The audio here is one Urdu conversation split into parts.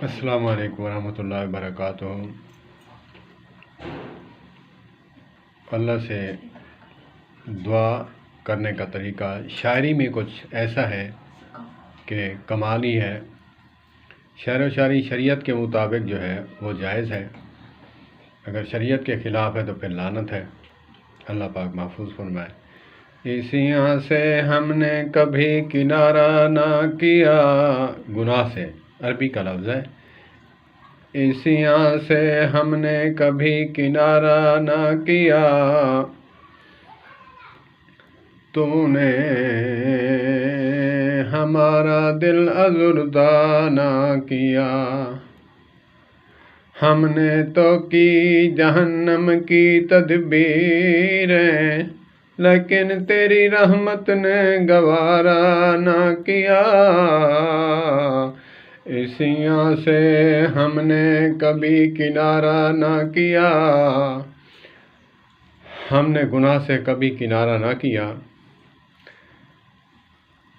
السلام علیکم ورحمۃ اللہ وبرکاتہ۔ اللہ سے دعا کرنے کا طریقہ شاعری میں کچھ ایسا ہے کہ کمال ہی ہے۔ شعر و شاعری شریعت کے مطابق جو ہے وہ جائز ہے، اگر شریعت کے خلاف ہے تو پھر لعنت ہے۔ اللہ پاک محفوظ فرمائے۔ اسیاں سے ہم نے کبھی کنارہ نہ کیا، گناہ سے عربی کا لفظ ہے۔ اسیاں سے ہم نے کبھی کنارہ نہ کیا، تو نے ہمارا دل ازردہ نہ کیا۔ ہم نے تو کی جہنم کی تدبیریں، لیکن تیری رحمت نے گوارا نہ کیا۔ اسیاں سے ہم نے کبھی کنارہ نہ کیا، ہم نے گناہ سے کبھی کنارہ نہ کیا۔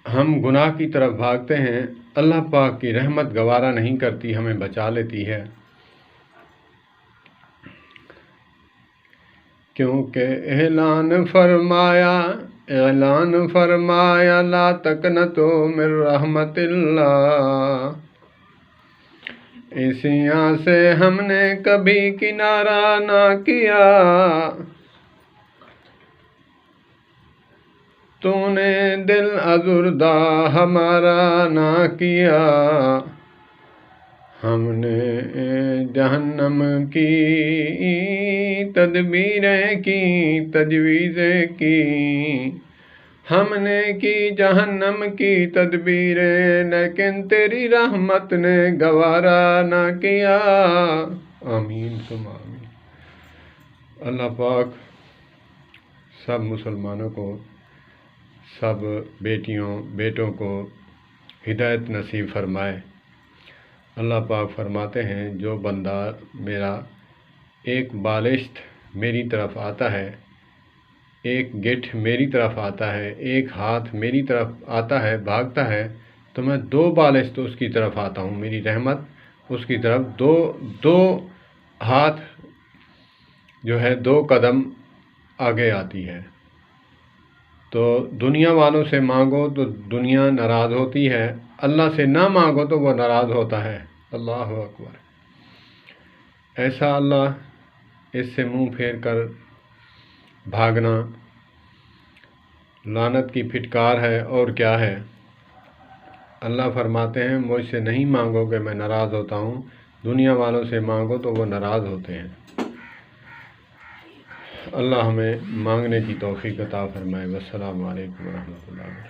ہم گناہ کی طرف بھاگتے ہیں، اللہ پاک کی رحمت گوارا نہیں کرتی، ہمیں بچا لیتی ہے۔ کیونکہ اعلان فرمایا لا تقنطوا من رحمت اللہ۔ اسیاں سے ہم نے کبھی کنارہ نہ کیا، تو نے دل ازردہ ہمارا نہ کیا۔ ہم نے جہنم کی تدبیریں کی، تجویزیں کی، ہم نے کی جہنم کی تدبیریں، لیکن تیری رحمت نے گوارا نہ کیا۔ آمین ثم آمین۔ اللہ پاک سب مسلمانوں کو، سب بیٹوں کو ہدایت نصیب فرمائے۔ اللہ پاک فرماتے ہیں جو بندہ میرا ایک بالشت میری طرف آتا ہے، ایک گٹھ میری طرف آتا ہے، ایک ہاتھ میری طرف آتا ہے، بھاگتا ہے، تو میں 2 بالشت اس کی طرف آتا ہوں، میری رحمت اس کی طرف دو ہاتھ جو ہے 2 قدم آگے آتی ہے۔ تو دنیا والوں سے مانگو تو دنیا ناراض ہوتی ہے، اللہ سے نہ مانگو تو وہ ناراض ہوتا ہے۔ اللہ اکبر۔ ایسا اللہ اس سے منہ پھیر کر بھاگنا لعنت کی پھٹکار ہے، اور کیا ہے۔ اللہ فرماتے ہیں مجھ سے نہیں مانگو گے میں ناراض ہوتا ہوں، دنیا والوں سے مانگو تو وہ ناراض ہوتے ہیں۔ اللہ ہمیں مانگنے کی توفیق عطا فرمائے۔ والسلام علیکم ورحمۃ اللہ۔